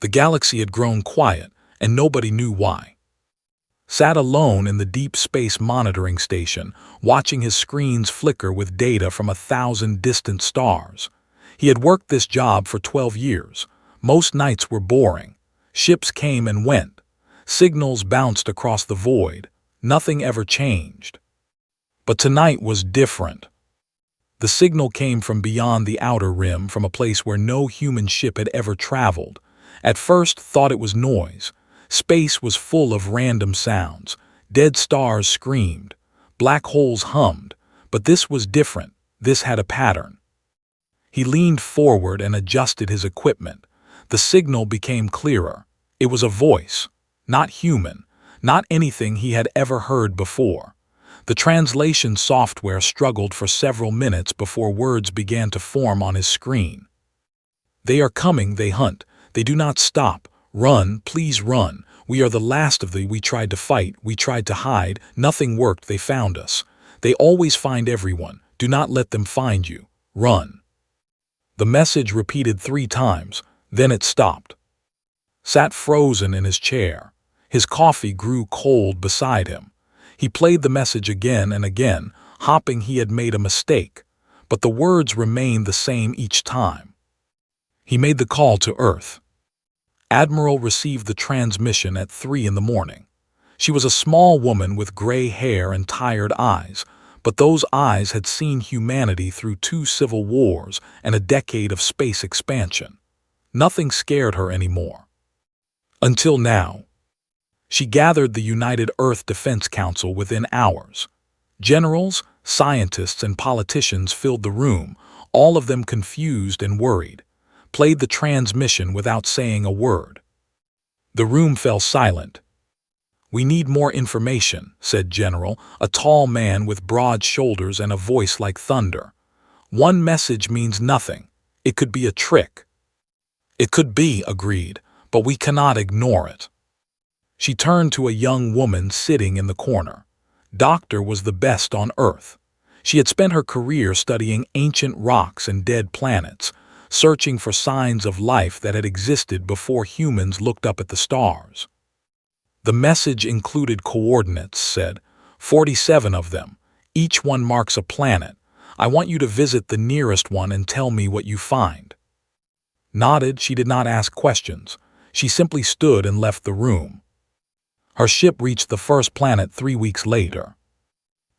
The galaxy had grown quiet, and nobody knew why. Sat alone in the deep space monitoring station, watching his screens flicker with data from 1,000 distant stars. He had worked this job for 12 years. Most nights were boring. Ships came and went. Signals bounced across the void. Nothing ever changed. But tonight was different. The signal came from beyond the outer rim, from a place where no human ship had ever traveled. At first, thought it was noise. Space was full of random sounds. Dead stars screamed. Black holes hummed. But this was different. This had a pattern. He leaned forward and adjusted his equipment. The signal became clearer. It was a voice. Not human. Not anything he had ever heard before. The translation software struggled for several minutes before words began to form on his screen. They are coming, they hunt. They do not stop. Run, please run. We are the last of the we tried to fight, we tried to hide. Nothing worked, they found us. They always find everyone. Do not let them find you. Run. The message repeated 3 times, then it stopped. Sat frozen in his chair. His coffee grew cold beside him. He played the message again and again, hoping he had made a mistake, but the words remained the same each time. He made the call to Earth. Admiral received the transmission at 3 in the morning. She was a small woman with gray hair and tired eyes, but those eyes had seen humanity through 2 civil wars and a decade of space expansion. Nothing scared her anymore. Until now. She gathered the United Earth Defense Council within hours. Generals, scientists, and politicians filled the room, all of them confused and worried. Played the transmission without saying a word. The room fell silent. "We need more information," said General, a tall man with broad shoulders and a voice like thunder. "One message means nothing. It could be a trick." "It could be," agreed, "but we cannot ignore it." She turned to a young woman sitting in the corner. Doctor was the best on Earth. She had spent her career studying ancient rocks and dead planets, searching for signs of life that had existed before humans looked up at the stars. The message included coordinates, said, 47 of them. Each one marks a planet. I want you to visit the nearest one and tell me what you find. Nodded, she did not ask questions. She simply stood and left the room. Her ship reached the first planet 3 weeks later.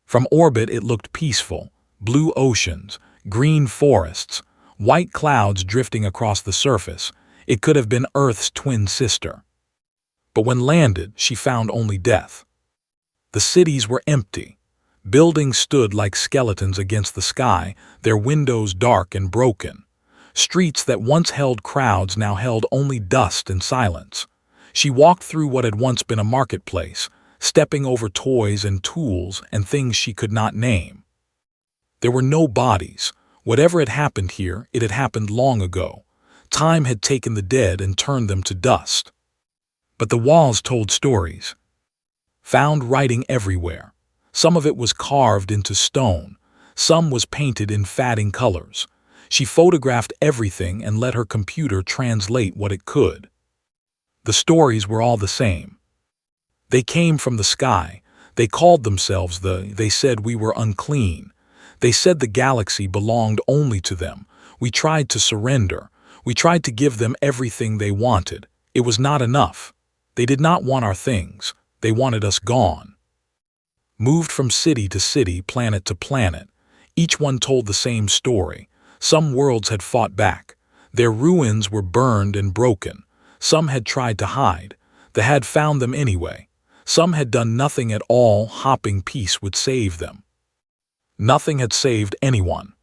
From orbit it looked peaceful. Blue oceans, green forests, white clouds drifting across the surface. It could have been Earth's twin sister. But when landed, she found only death. The cities were empty. Buildings stood like skeletons against the sky, their windows dark and broken. Streets that once held crowds now held only dust and silence. She walked through what had once been a marketplace, stepping over toys and tools and things she could not name. There were no bodies. Whatever had happened here, it had happened long ago. Time had taken the dead and turned them to dust. But the walls told stories. Found writing everywhere. Some of it was carved into stone. Some was painted in fading colors. She photographed everything and let her computer translate what it could. The stories were all the same. They came from the sky. They called themselves they said we were unclean. They said the galaxy belonged only to them. We tried to surrender. We tried to give them everything they wanted. It was not enough. They did not want our things. They wanted us gone. Moved from city to city, planet to planet. Each one told the same story. Some worlds had fought back. Their ruins were burned and broken. Some had tried to hide. They had found them anyway. Some had done nothing at all, hoping peace would save them. Nothing had saved anyone.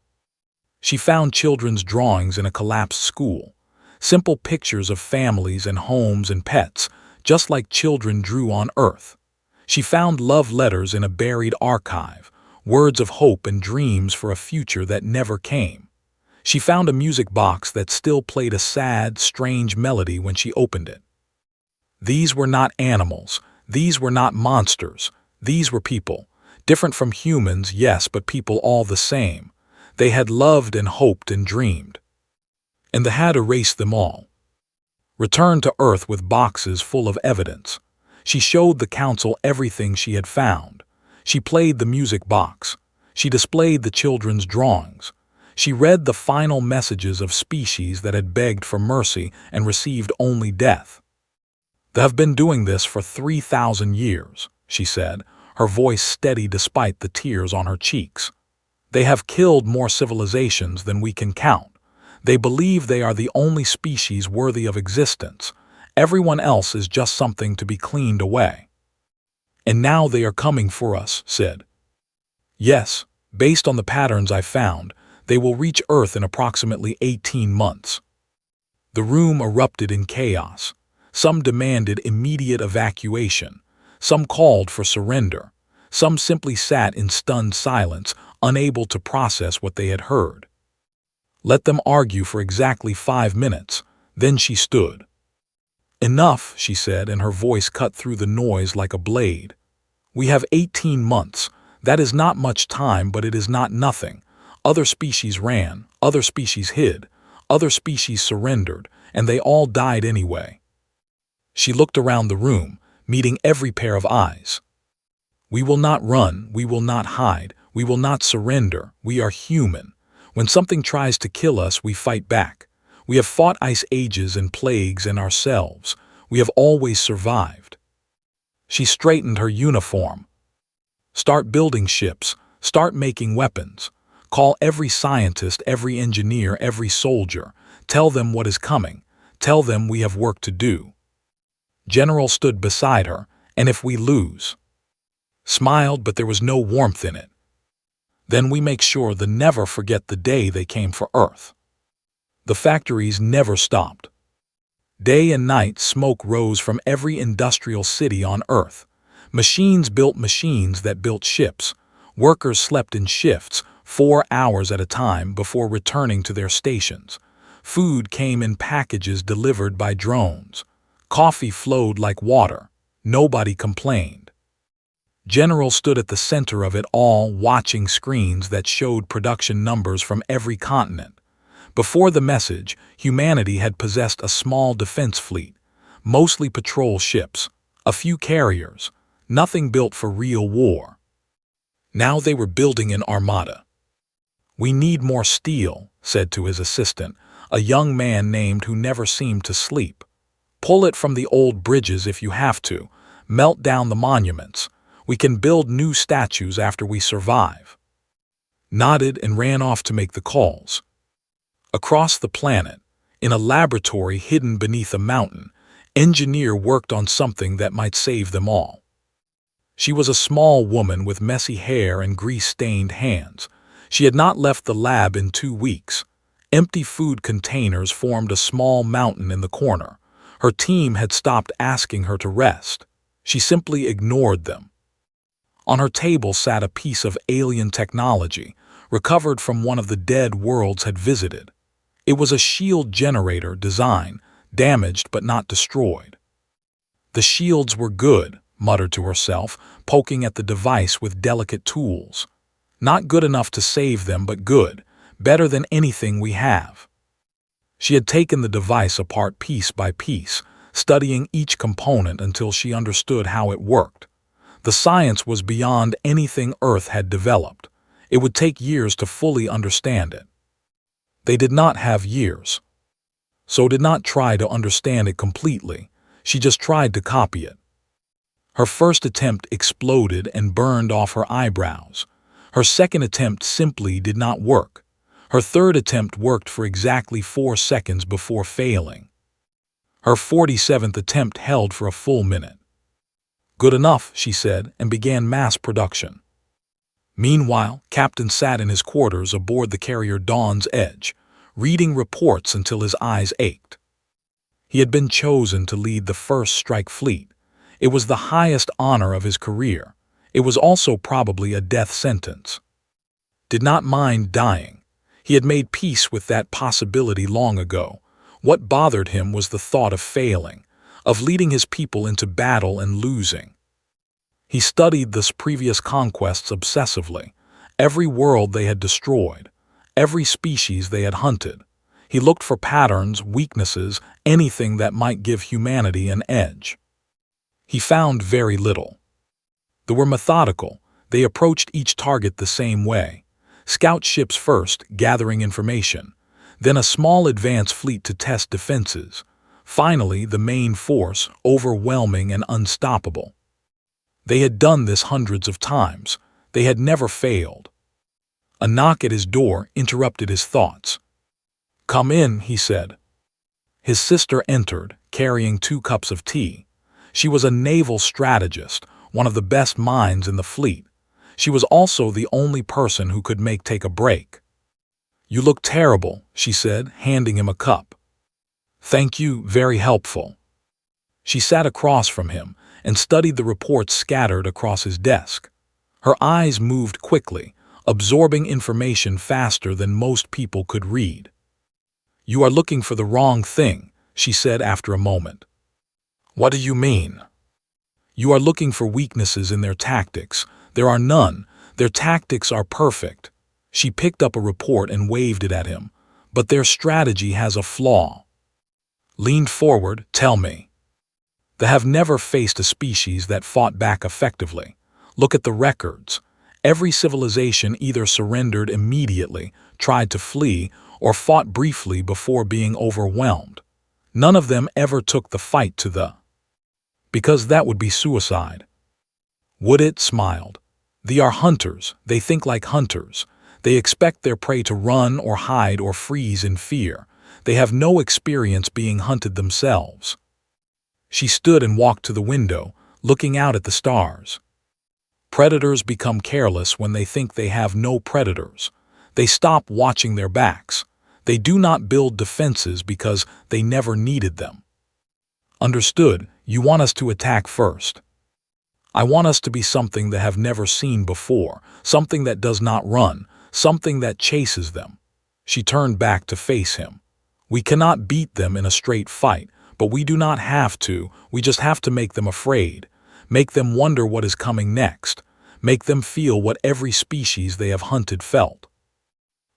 She found children's drawings in a collapsed school. Simple pictures of families and homes and pets, just like children drew on Earth. She found love letters in a buried archive, words of hope and dreams for a future that never came. She found a music box that still played a sad, strange melody when she opened it. These were not animals. These were not monsters. These were people. Different from humans, yes, but people all the same. They had loved and hoped and dreamed. And the had erased them all. returned to Earth with boxes full of evidence. She showed the council everything she had found. She played the music box. She displayed the children's drawings. She read the final messages of species that had begged for mercy and received only death. They have been doing this for 3,000 years, she said, her voice steady despite the tears on her cheeks. They have killed more civilizations than we can count. They believe they are the only species worthy of existence. Everyone else is just something to be cleaned away. And now they are coming for us, said. Yes, based on the patterns I found, they will reach Earth in approximately 18 months. The room erupted in chaos. Some demanded immediate evacuation. Some called for surrender. Some simply sat in stunned silence, unable to process what they had heard. Let them argue for exactly 5 minutes. Then she stood. Enough, she said, and her voice cut through the noise like a blade. We have 18 months. That is not much time, but it is not nothing. Other species ran, other species hid, other species surrendered, and they all died anyway. She looked around the room, meeting every pair of eyes. We will not run, we will not hide, we will not surrender, we are human. When something tries to kill us, we fight back. We have fought ice ages and plagues and ourselves. We have always survived. She straightened her uniform. Start building ships, start making weapons. Call every scientist, every engineer, every soldier. Tell them what is coming. Tell them we have work to do. General stood beside her, and if we lose? Smiled, but there was no warmth in it. Then we make sure to never forget the day they came for Earth. The factories never stopped. Day and night, smoke rose from every industrial city on Earth. Machines built machines that built ships. Workers slept in shifts, 4 hours at a time before returning to their stations. Food came in packages delivered by drones. Coffee flowed like water. Nobody complained. General stood at the center of it all, watching screens that showed production numbers from every continent. Before the message, humanity had possessed a small defense fleet, mostly patrol ships, a few carriers, nothing built for real war. Now they were building an armada. We need more steel, said to his assistant, a young man named who never seemed to sleep. Pull it from the old bridges if you have to. Melt down the monuments. We can build new statues after we survive. Nodded and ran off to make the calls. Across the planet, in a laboratory hidden beneath a mountain, engineer worked on something that might save them all. She was a small woman with messy hair and grease-stained hands. She had not left the lab in 2 weeks. Empty food containers formed a small mountain in the corner. Her team had stopped asking her to rest. She simply ignored them. On her table sat a piece of alien technology, recovered from one of the dead worlds had visited. It was a shield generator design, damaged but not destroyed. The shields were good, muttered to herself, poking at the device with delicate tools. Not good enough to save them, but good, better than anything we have. She had taken the device apart piece by piece, studying each component until she understood how it worked. The science was beyond anything Earth had developed. It would take years to fully understand it. They did not have years. So did not try to understand it completely. She just tried to copy it. Her first attempt exploded and burned off her eyebrows. Her second attempt simply did not work. Her third attempt worked for exactly 4 seconds before failing. Her 47th attempt held for a full minute. Good enough, she said, and began mass production. Meanwhile, Captain sat in his quarters aboard the carrier Dawn's Edge, reading reports until his eyes ached. He had been chosen to lead the first strike fleet. It was the highest honor of his career. It was also probably a death sentence. Did not mind dying. He had made peace with that possibility long ago. What bothered him was the thought of failing, of leading his people into battle and losing. He studied the previous conquests obsessively, every world they had destroyed, every species they had hunted. He looked for patterns, weaknesses, anything that might give humanity an edge. He found very little. They were methodical. They approached each target the same way. Scout ships first, gathering information. Then a small advance fleet to test defenses. Finally, the main force, overwhelming and unstoppable. They had done this hundreds of times. They had never failed. A knock at his door interrupted his thoughts. "Come in," he said. His sister entered, carrying 2 cups of tea. She was a naval strategist, one of the best minds in the fleet. She was also the only person who could take a break. "You look terrible," she said, handing him a cup. "Thank you, very helpful." She sat across from him and studied the reports scattered across his desk. Her eyes moved quickly, absorbing information faster than most people could read. "You are looking for the wrong thing," she said after a moment. "What do you mean?" "You are looking for weaknesses in their tactics. There are none. Their tactics are perfect." She picked up a report and waved it at him. "But their strategy has a flaw." Leaned forward, "Tell me." "They have never faced a species that fought back effectively. Look at the records. Every civilization either surrendered immediately, tried to flee, or fought briefly before being overwhelmed. None of them ever took the fight to the... Because that would be suicide." "Would it?" Smiled. "They are hunters. They think like hunters. They expect their prey to run or hide or freeze in fear. They have no experience being hunted themselves." She stood and walked to the window, looking out at the stars. Predators become careless when they think they have no predators. They stop watching their backs. They do not build defenses because they never needed them. "Understood. You want us to attack first." "I want us to be something they have never seen before, something that does not run, something that chases them." She turned back to face him. "We cannot beat them in a straight fight, but we do not have to. We just have to make them afraid. Make them wonder what is coming next. Make them feel what every species they have hunted felt."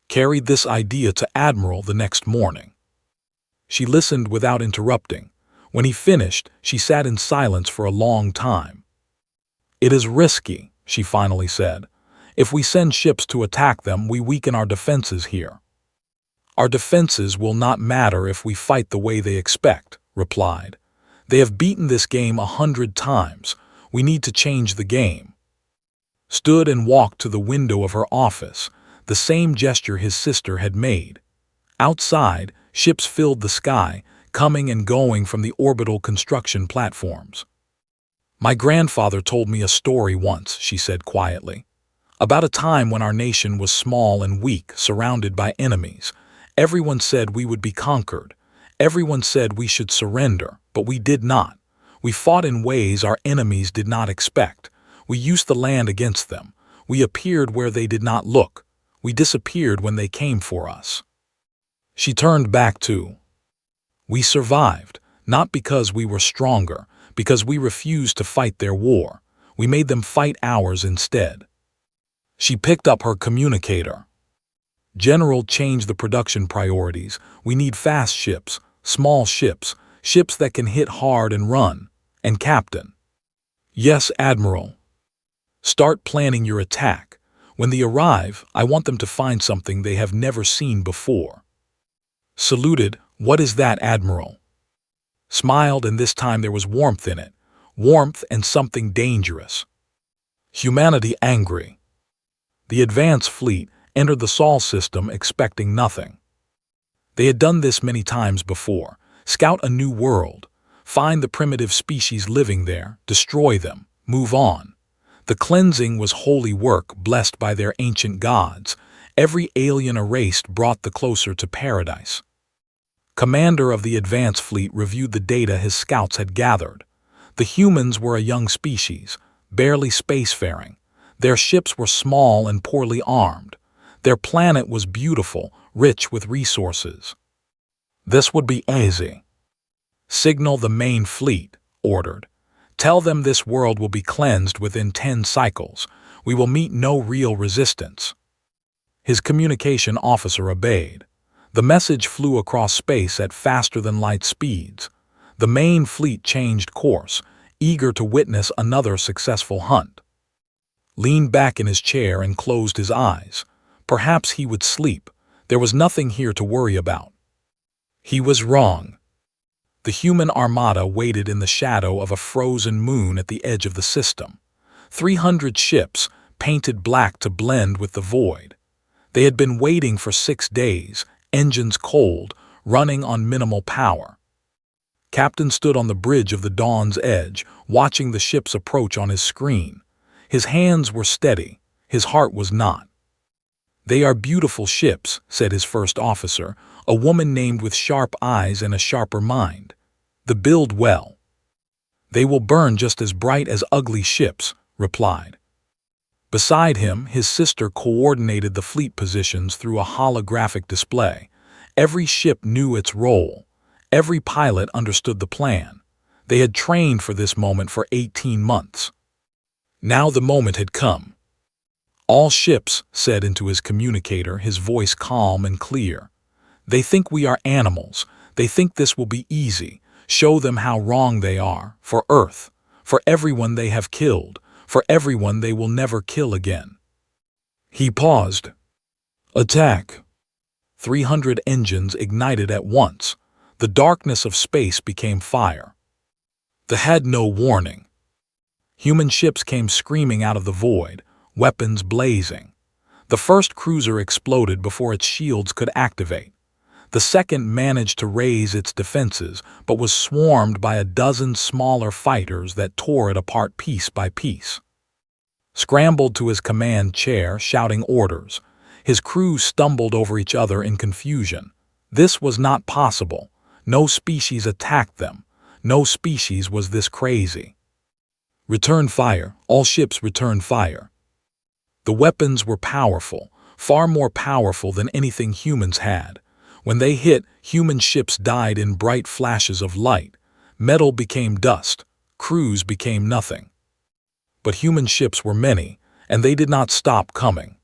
Carried this idea to Admiral the next morning. She listened without interrupting. When he finished, she sat in silence for a long time. "It is risky," she finally said. "If we send ships to attack them, we weaken our defenses here." "Our defenses will not matter if we fight the way they expect," replied. "They have beaten this game 100 times. We need to change the game." Stood and walked to the window of her office, the same gesture his sister had made. Outside, ships filled the sky, coming and going from the orbital construction platforms. "My grandfather told me a story once," she said quietly, "about a time when our nation was small and weak, surrounded by enemies. Everyone said we would be conquered. Everyone said we should surrender, but we did not. We fought in ways our enemies did not expect. We used the land against them. We appeared where they did not look. We disappeared when they came for us." She turned back to, "We survived, not because we were stronger, because we refused to fight their war. We made them fight ours instead." She picked up her communicator. "General, change the production priorities. We need fast ships, small ships, ships that can hit hard and run. And Captain." "Yes, Admiral." "Start planning your attack. When they arrive, I want them to find something they have never seen before." Saluted. "What is that, Admiral?" Smiled, and this time there was warmth in it. Warmth and something dangerous. "Humanity angry." The advance fleet entered the Sol system expecting nothing. They had done this many times before. Scout a new world. Find the primitive species living there, destroy them, move on. The cleansing was holy work blessed by their ancient gods. Every alien erased brought the closer to paradise. Commander of the advance fleet reviewed the data his scouts had gathered. The humans were a young species, barely spacefaring. Their ships were small and poorly armed. Their planet was beautiful, rich with resources. "This would be easy." "Signal the main fleet," ordered. "Tell them this world will be cleansed within 10 cycles. We will meet no real resistance." His communication officer obeyed. The message flew across space at faster-than-light speeds. The main fleet changed course, eager to witness another successful hunt. Leaned back in his chair and closed his eyes. Perhaps he would sleep. There was nothing here to worry about. He was wrong. The human armada waited in the shadow of a frozen moon at the edge of the system. 300 ships, painted black to blend with the void. They had been waiting for 6 days, engines cold, running on minimal power. Captain stood on the bridge of the Dawn's Edge, watching the ships approach on his screen. His hands were steady, his heart was not. "They are beautiful ships," said his first officer, a woman named with sharp eyes and a sharper mind. "The build well." "They will burn just as bright as ugly ships," replied. Beside him, his sister coordinated the fleet positions through a holographic display. Every ship knew its role. Every pilot understood the plan. They had trained for this moment for 18 months. Now the moment had come. "All ships," said into his communicator, his voice calm and clear. "They think we are animals. They think this will be easy. Show them how wrong they are, for Earth, for everyone they have killed, for everyone they will never kill again." He paused. "Attack!" 300 engines ignited at once. The darkness of space became fire. They had no warning. Human ships came screaming out of the void, weapons blazing. The first cruiser exploded before its shields could activate. The second managed to raise its defenses, but was swarmed by a dozen smaller fighters that tore it apart piece by piece. Scrambled to his command chair, shouting orders. His crew stumbled over each other in confusion. This was not possible. No species attacked them. No species was this crazy. "Return fire. All ships return fire." The weapons were powerful, far more powerful than anything humans had. When they hit, human ships died in bright flashes of light. Metal became dust. Crews became nothing. But human ships were many, and they did not stop coming.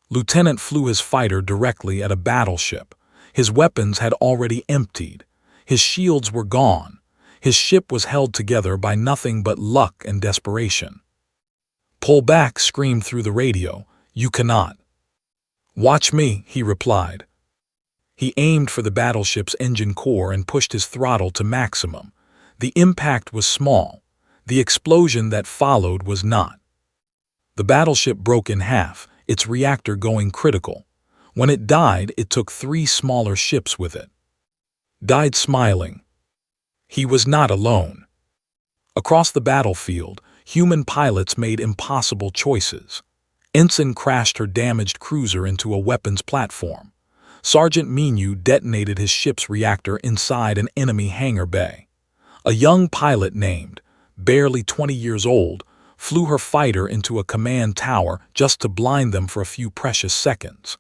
Lieutenant flew his fighter directly at a battleship. His weapons had already emptied. His shields were gone. His ship was held together by nothing but luck and desperation. "Pull back," screamed through the radio. "You cannot." "Watch me," he replied. He aimed for the battleship's engine core and pushed his throttle to maximum. The impact was small. The explosion that followed was not. The battleship broke in half, its reactor going critical. When it died, it took 3 smaller ships with it. Died smiling. He was not alone. Across the battlefield, human pilots made impossible choices. Ensign crashed her damaged cruiser into a weapons platform. Sergeant Minu detonated his ship's reactor inside an enemy hangar bay. A young pilot named, barely 20 years old, flew her fighter into a command tower just to blind them for a few precious seconds.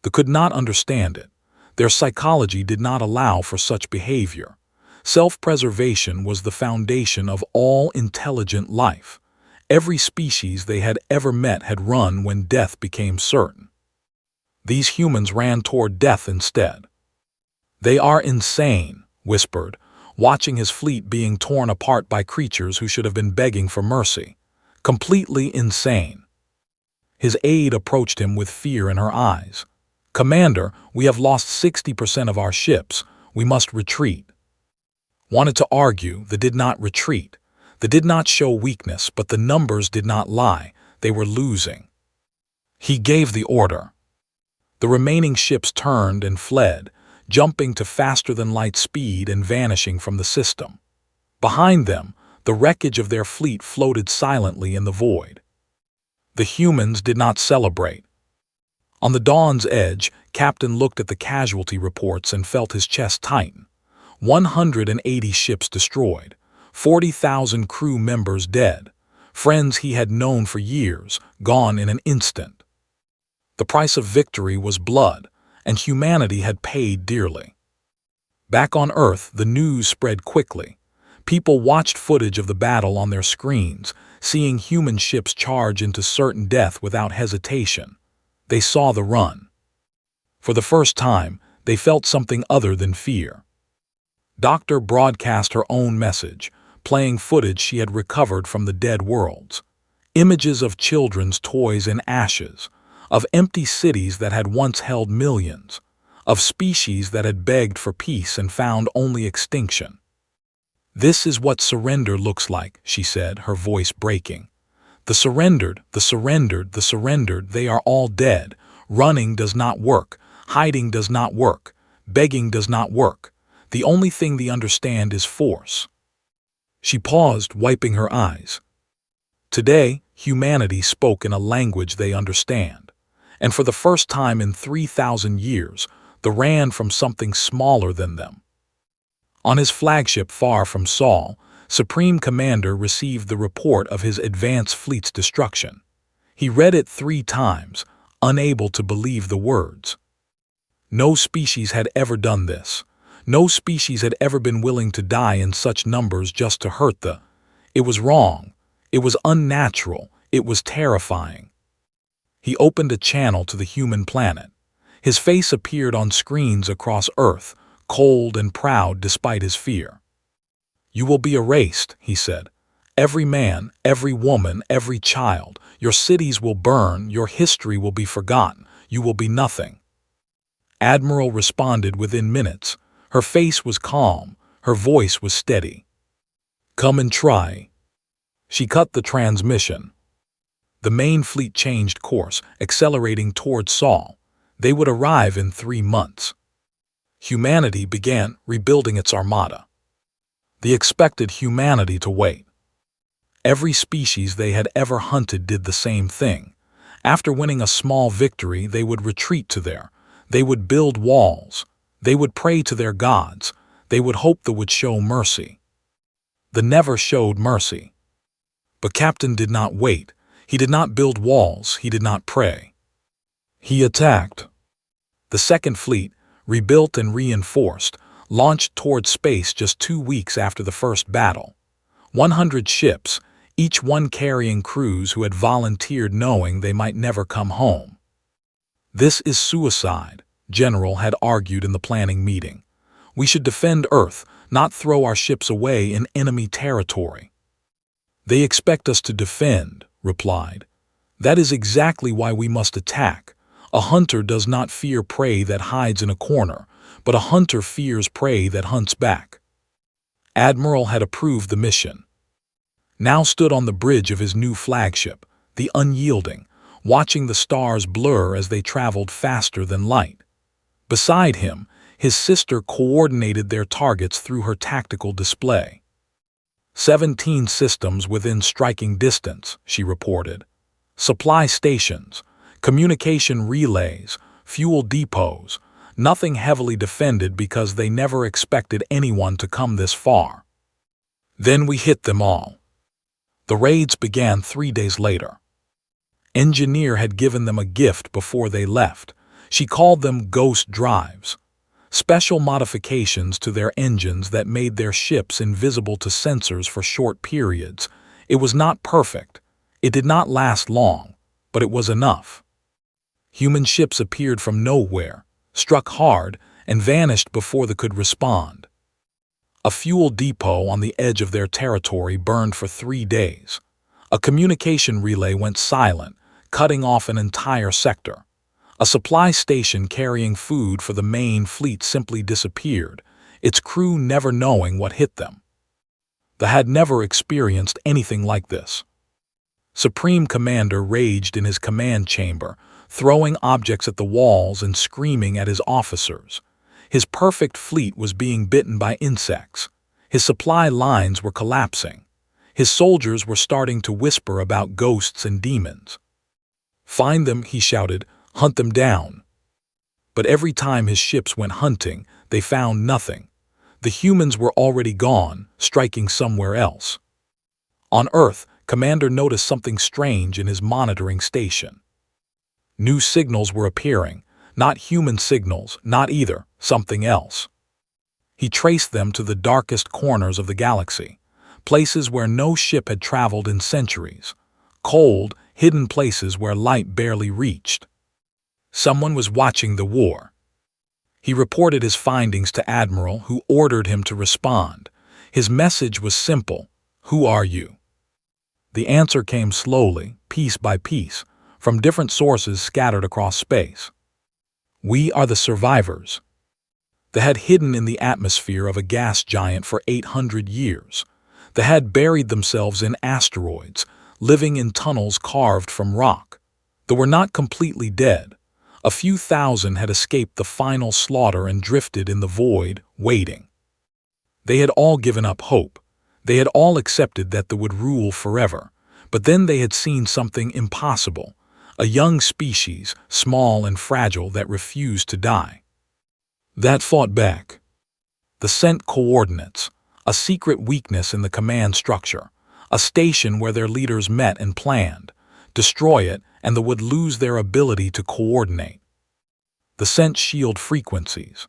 They could not understand it. Their psychology did not allow for such behavior. Self-preservation was the foundation of all intelligent life. Every species they had ever met had run when death became certain. These humans ran toward death instead. "They are insane," whispered, watching his fleet being torn apart by creatures who should have been begging for mercy. Completely insane. His aide approached him with fear in her eyes. "Commander, we have lost 60% of our ships. We must retreat." Wanted to argue, they did not retreat. They did not show weakness, but the numbers did not lie. They were losing. He gave the order. The remaining ships turned and fled, jumping to faster-than-light speed and vanishing from the system. Behind them, the wreckage of their fleet floated silently in the void. The humans did not celebrate. On the Dawn's Edge, Captain looked at the casualty reports and felt his chest tighten. 180 ships destroyed, 40,000 crew members dead, friends he had known for years, gone in an instant. The price of victory was blood, and humanity had paid dearly. Back on Earth, the news spread quickly. People watched footage of the battle on their screens, seeing human ships charge into certain death without hesitation. They saw the run. For the first time, they felt something other than fear. Doctor broadcast her own message, playing footage she had recovered from the dead worlds. Images of children's toys in ashes, of empty cities that had once held millions, of species that had begged for peace and found only extinction. "This is what surrender looks like," she said, her voice breaking. "The surrendered, the surrendered, the surrendered, they are all dead. Running does not work. Hiding does not work. Begging does not work. The only thing they understand is force." She paused, wiping her eyes. Today, humanity spoke in a language they understand. And for the first time in 3,000 years, they ran from something smaller than them. On his flagship far from Sol, Supreme Commander received the report of his advance fleet's destruction. He read it 3 times, unable to believe the words. No species had ever done this. No species had ever been willing to die in such numbers just to hurt the. It was wrong. It was unnatural. It was terrifying. He opened a channel to the human planet. His face appeared on screens across Earth, cold and proud despite his fear. "You will be erased," he said. "Every man, every woman, every child. Your cities will burn. Your history will be forgotten. You will be nothing." Admiral responded within minutes. Her face was calm. Her voice was steady. "Come and try." She cut the transmission. The main fleet changed course, accelerating toward Sol. They would arrive in 3 months. Humanity began rebuilding its armada. They expected humanity to wait. Every species they had ever hunted did the same thing. After winning a small victory, they would retreat to there. They would build walls. They would pray to their gods. They would hope they would show mercy. They never showed mercy. But Captain did not wait. He did not build walls. He did not pray. He attacked. The Second Fleet, rebuilt and reinforced, launched toward space just 2 weeks after the first battle. 100 ships, each one carrying crews who had volunteered knowing they might never come home. "This is suicide," General had argued in the planning meeting. "We should defend Earth, not throw our ships away in enemy territory." "They expect us to defend," replied. "That is exactly why we must attack. A hunter does not fear prey that hides in a corner, but a hunter fears prey that hunts back." Admiral had approved the mission. Now stood on the bridge of his new flagship, the Unyielding, watching the stars blur as they traveled faster than light. Beside him, his sister coordinated their targets through her tactical display. 17 systems within striking distance, she reported. Supply stations, communication relays, fuel depots, nothing heavily defended because they never expected anyone to come this far. Then we hit them all. The raids began 3 days later. Engineer had given them a gift before they left. She called them ghost drives. Special modifications to their engines that made their ships invisible to sensors for short periods. It was not perfect. It did not last long, but it was enough. Human ships appeared from nowhere, struck hard, and vanished before they could respond. A fuel depot on the edge of their territory burned for 3 days. A communication relay went silent, cutting off an entire sector. A supply station carrying food for the main fleet simply disappeared, its crew never knowing what hit them. They had never experienced anything like this. Supreme Commander raged in his command chamber, throwing objects at the walls and screaming at his officers. His perfect fleet was being bitten by insects. His supply lines were collapsing. His soldiers were starting to whisper about ghosts and demons. "Find them," he shouted. "Hunt them down." But every time his ships went hunting, they found nothing. The humans were already gone, striking somewhere else. On Earth, Commander noticed something strange in his monitoring station. New signals were appearing, not human signals, not either, something else. He traced them to the darkest corners of the galaxy, places where no ship had traveled in centuries, cold, hidden places where light barely reached. Someone was watching the war. He reported his findings to Admiral, who ordered him to respond. His message was simple: "Who are you?" The answer came slowly, piece by piece, from different sources scattered across space. "We are the survivors." They had hidden in the atmosphere of a gas giant for 800 years. They had buried themselves in asteroids, living in tunnels carved from rock. They were not completely dead. A few thousand had escaped the final slaughter and drifted in the void, waiting. They had all given up hope. They had all accepted that they would rule forever. But then they had seen something impossible: a young species, small and fragile, that refused to die. That fought back. They sent coordinates, a secret weakness in the command structure, a station where their leaders met and planned. Destroy it, and they would lose their ability to coordinate. They sent shield frequencies,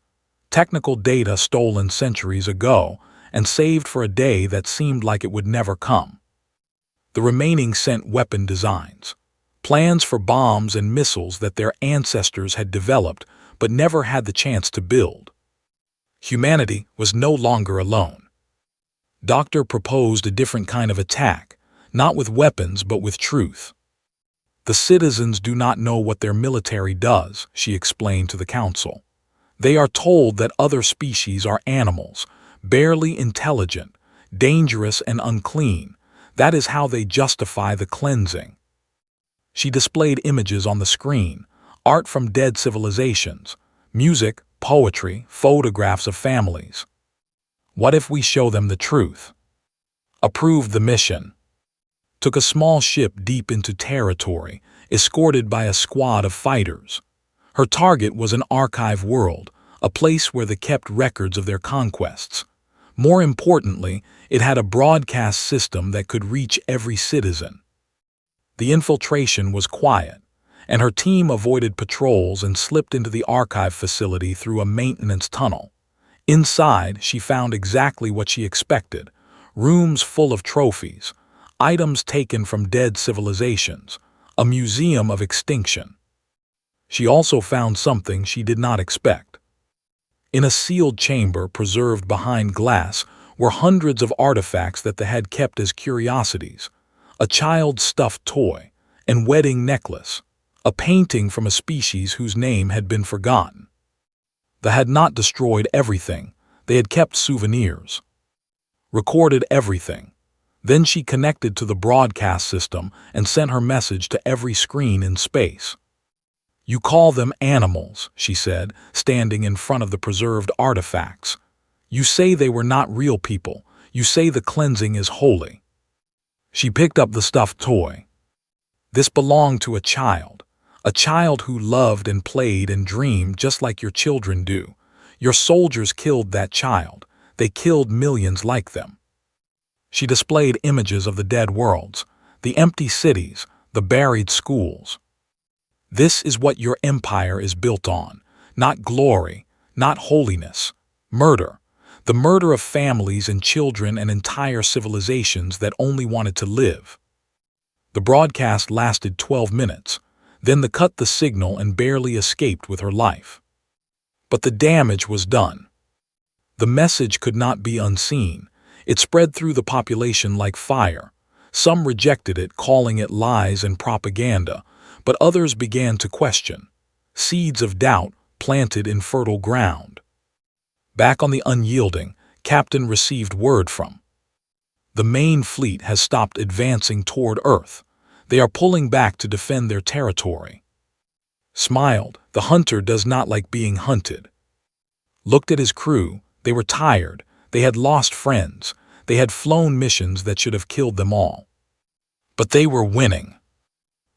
technical data stolen centuries ago and saved for a day that seemed like it would never come. The remaining sent weapon designs, plans for bombs and missiles that their ancestors had developed but never had the chance to build. Humanity was no longer alone. Doctor proposed a different kind of attack, not with weapons but with truth. "The citizens do not know what their military does," she explained to the council. "They are told that other species are animals, barely intelligent, dangerous and unclean. That is how they justify the cleansing." She displayed images on the screen, art from dead civilizations, music, poetry, photographs of families. "What if we show them the truth?" Approved the mission. Took a small ship deep into territory, escorted by a squad of fighters. Her target was an archive world, a place where they kept records of their conquests. More importantly, it had a broadcast system that could reach every citizen. The infiltration was quiet, and her team avoided patrols and slipped into the archive facility through a maintenance tunnel. Inside, she found exactly what she expected: rooms full of trophies, items taken from dead civilizations, a museum of extinction. She also found something she did not expect. In a sealed chamber preserved behind glass were hundreds of artifacts that they had kept as curiosities: a child's stuffed toy, and wedding necklace, a painting from a species whose name had been forgotten. They had not destroyed everything, they had kept souvenirs. Recorded everything. Then she connected to the broadcast system and sent her message to every screen in space. "You call them animals," she said, standing in front of the preserved artifacts. "You say they were not real people. You say the cleansing is holy." She picked up the stuffed toy. "This belonged to a child who loved and played and dreamed just like your children do. Your soldiers killed that child. They killed millions like them." She displayed images of the dead worlds, the empty cities, the buried schools. "This is what your empire is built on. Not glory, not holiness. Murder. The murder of families and children and entire civilizations that only wanted to live." The broadcast lasted 12 minutes. Then they cut the signal and barely escaped with her life. But the damage was done. The message could not be unseen. It spread through the population like fire. Some rejected it, calling it lies and propaganda, but others began to question. Seeds of doubt planted in fertile ground. Back on the unyielding, Captain received word from. "The main fleet has stopped advancing toward Earth. They are pulling back to defend their territory." Smiled. The hunter does not like being hunted. Looked at his crew. They were tired. They had lost friends. They had flown missions that should have killed them all. But they were winning.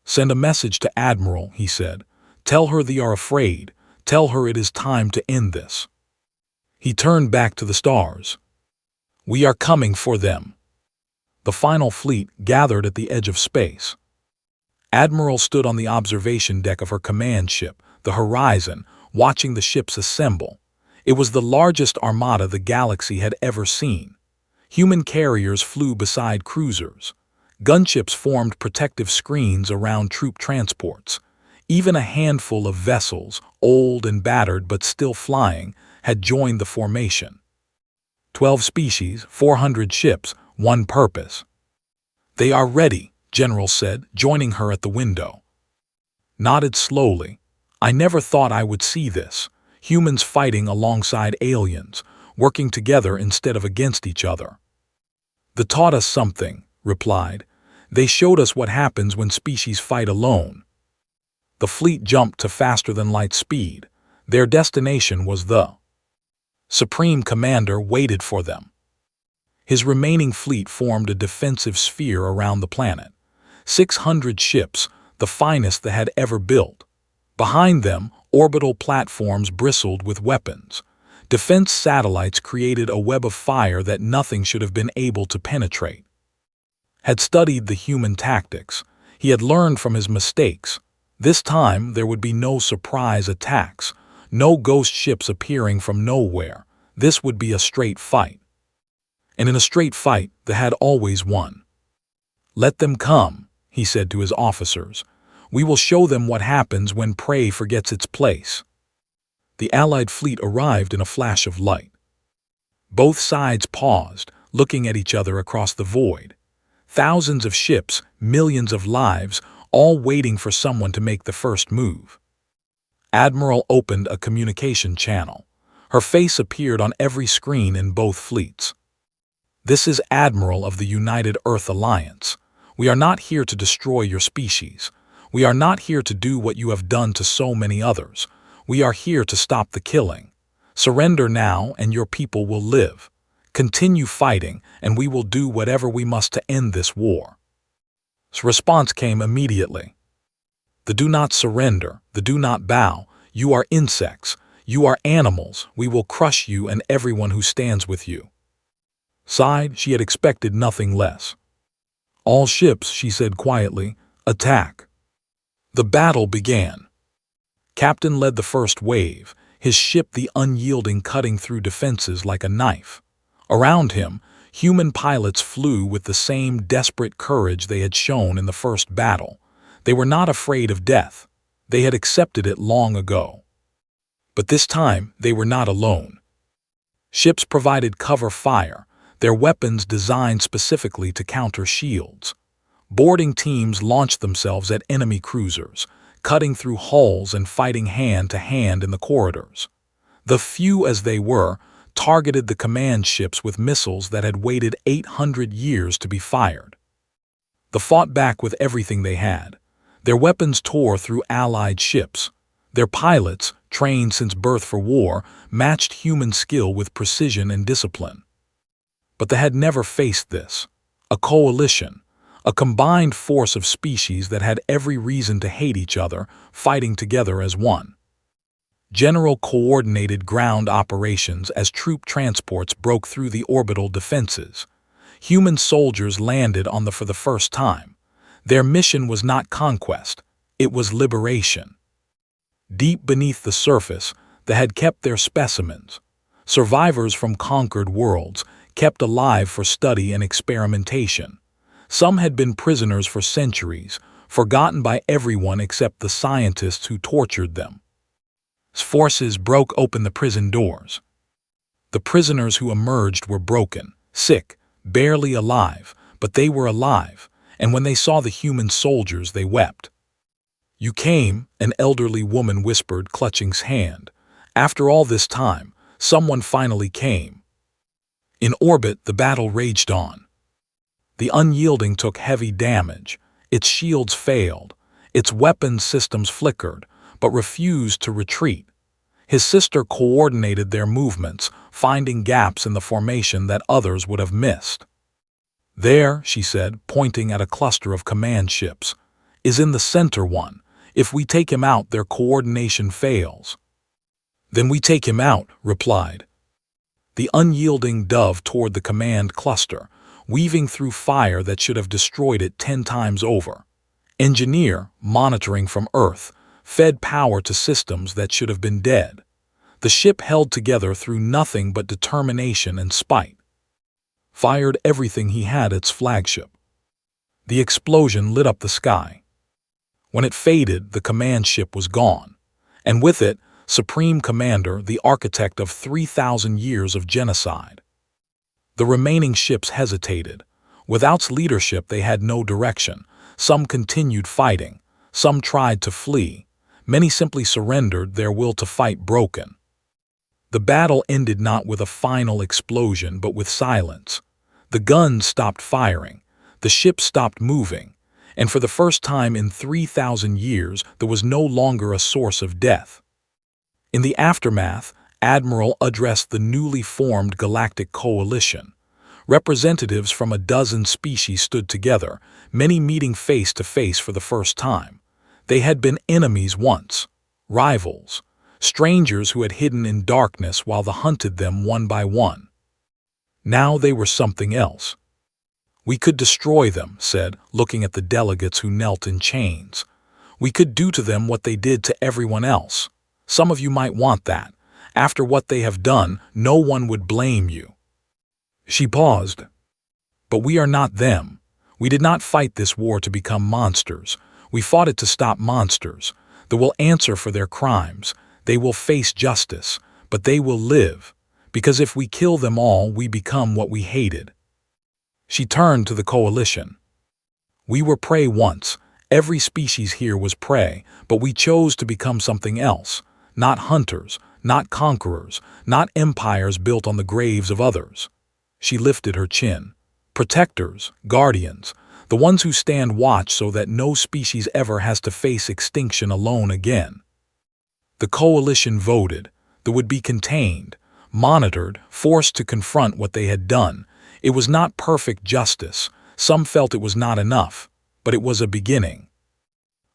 "Send a message to Admiral," he said. "Tell her they are afraid. Tell her it is time to end this." He turned back to the stars. "We are coming for them." The final fleet gathered at the edge of space. Admiral stood on the observation deck of her command ship, the Horizon, watching the ships assemble. It was the largest armada the galaxy had ever seen. Human carriers flew beside cruisers. Gunships formed protective screens around troop transports. Even a handful of vessels, old and battered but still flying, had joined the formation. 12 species, 400 ships, one purpose. "They are ready," General said, joining her at the window. Nodded slowly. "I never thought I would see this. Humans fighting alongside aliens, working together instead of against each other." "They taught us something," replied. "They showed us what happens when species fight alone." The fleet jumped to faster-than-light speed. Their destination was the Supreme Commander waited for them. His remaining fleet formed a defensive sphere around the planet. 600 ships, the finest they had ever built. Behind them, orbital platforms bristled with weapons. Defense satellites created a web of fire that nothing should have been able to penetrate. Had studied the human tactics. He had learned from his mistakes. This time there would be no surprise attacks, no ghost ships appearing from nowhere. This would be a straight fight. And in a straight fight, they had always won. "Let them come," he said to his officers. "We will show them what happens when prey forgets its place." The Allied fleet arrived in a flash of light. Both sides paused, looking at each other across the void. Thousands of ships, millions of lives, all waiting for someone to make the first move. Admiral opened a communication channel. Her face appeared on every screen in both fleets. "This is Admiral of the United Earth Alliance. We are not here to destroy your species. We are not here to do what you have done to so many others. We are here to stop the killing. Surrender now and your people will live. Continue fighting and we will do whatever we must to end this war." His response came immediately. "The do not surrender, the do not bow. You are insects. You are animals. We will crush you and everyone who stands with you." Sighed, she had expected nothing less. "All ships," she said quietly, "attack." The battle began. Captain led the first wave, his ship the Unyielding cutting through defenses like a knife. Around him, human pilots flew with the same desperate courage they had shown in the first battle. They were not afraid of death. They had accepted it long ago. But this time, they were not alone. Ships provided cover fire, their weapons designed specifically to counter shields. Boarding teams launched themselves at enemy cruisers, cutting through hulls and fighting hand-to-hand in the corridors. The few as they were, targeted the command ships with missiles that had waited 800 years to be fired. They fought back with everything they had. Their weapons tore through Allied ships. Their pilots, trained since birth for war, matched human skill with precision and discipline. But they had never faced this. A coalition, a combined force of species that had every reason to hate each other, fighting together as one. General coordinated ground operations as troop transports broke through the orbital defenses. Human soldiers landed on for the first time. Their mission was not conquest, it was liberation. Deep beneath the surface, they had kept their specimens. Survivors from conquered worlds, kept alive for study and experimentation. Some had been prisoners for centuries, forgotten by everyone except the scientists who tortured them. Forces broke open the prison doors. The prisoners who emerged were broken, sick, barely alive, but they were alive, and when they saw the human soldiers they wept. "You came," an elderly woman whispered, clutching his hand. "After all this time, someone finally came." In orbit, the battle raged on. The Unyielding took heavy damage. Its shields failed. Its weapons systems flickered, but refused to retreat. His sister coordinated their movements, finding gaps in the formation that others would have missed. "There," she said, pointing at a cluster of command ships, "is in the center one. If we take him out, their coordination fails." "Then we take him out," replied. The Unyielding dove toward the command cluster, weaving through fire that should have destroyed it 10 times over. Engineer, monitoring from Earth, fed power to systems that should have been dead. The ship held together through nothing but determination and spite. Fired everything he had its flagship. The explosion lit up the sky. When it faded, the command ship was gone. And with it, Supreme Commander, the architect of 3,000 years of genocide. The remaining ships hesitated. Without leadership, they had no direction. Some continued fighting. Some tried to flee. Many simply surrendered, their will to fight broken. The battle ended not with a final explosion, but with silence. The guns stopped firing. The ships stopped moving. And for the first time in 3,000 years, there was no longer a source of death. In the aftermath, Admiral addressed the newly formed Galactic Coalition. Representatives from a dozen species stood together, many meeting face to face for the first time. They had been enemies once, rivals, strangers who had hidden in darkness while the hunted them one by one. Now they were something else. "We could destroy them," said, looking at the delegates who knelt in chains. "We could do to them what they did to everyone else. Some of you might want that. After what they have done, no one would blame you." She paused. "But we are not them. We did not fight this war to become monsters. We fought it to stop monsters. They will answer for their crimes. They will face justice, but they will live. Because if we kill them all, we become what we hated." She turned to the coalition. "We were prey once. Every species here was prey, but we chose to become something else. Not hunters, not conquerors, not empires built on the graves of others." She lifted her chin. "Protectors, guardians, the ones who stand watch so that no species ever has to face extinction alone again." The coalition voted. They would be contained, monitored, forced to confront what they had done. It was not perfect justice. Some felt it was not enough, but it was a beginning.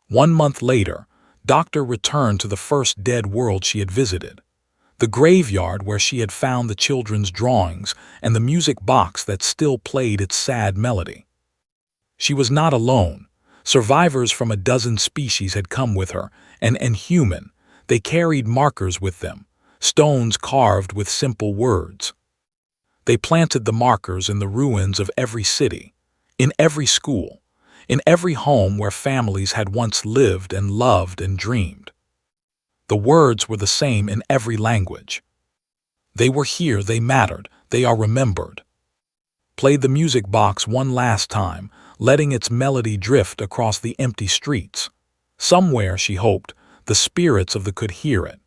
1 month later, Doctor returned to the first dead world she had visited. The graveyard where she had found the children's drawings and the music box that still played its sad melody. She was not alone. Survivors from a dozen species had come with her, and human. They carried markers with them, stones carved with simple words. They planted the markers in the ruins of every city, in every school, in every home where families had once lived and loved and dreamed. The words were the same in every language. They were here, they mattered, they are remembered. Played the music box one last time, letting its melody drift across the empty streets. Somewhere, she hoped, the spirits of the could hear it.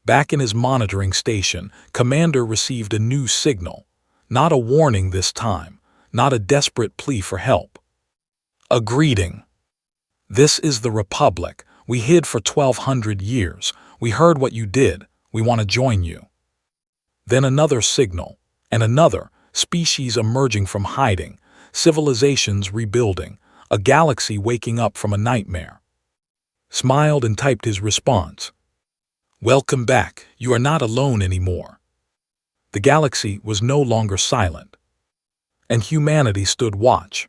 Back in his monitoring station, Commander received a new signal. Not a warning this time, not a desperate plea for help. A greeting. "This is the Republic. We hid for 1,200 years. We heard what you did. We want to join you." Then another signal, and another, species emerging from hiding, civilizations rebuilding, a galaxy waking up from a nightmare. Smiled and typed his response. "Welcome back. You are not alone anymore." The galaxy was no longer silent. And humanity stood watch.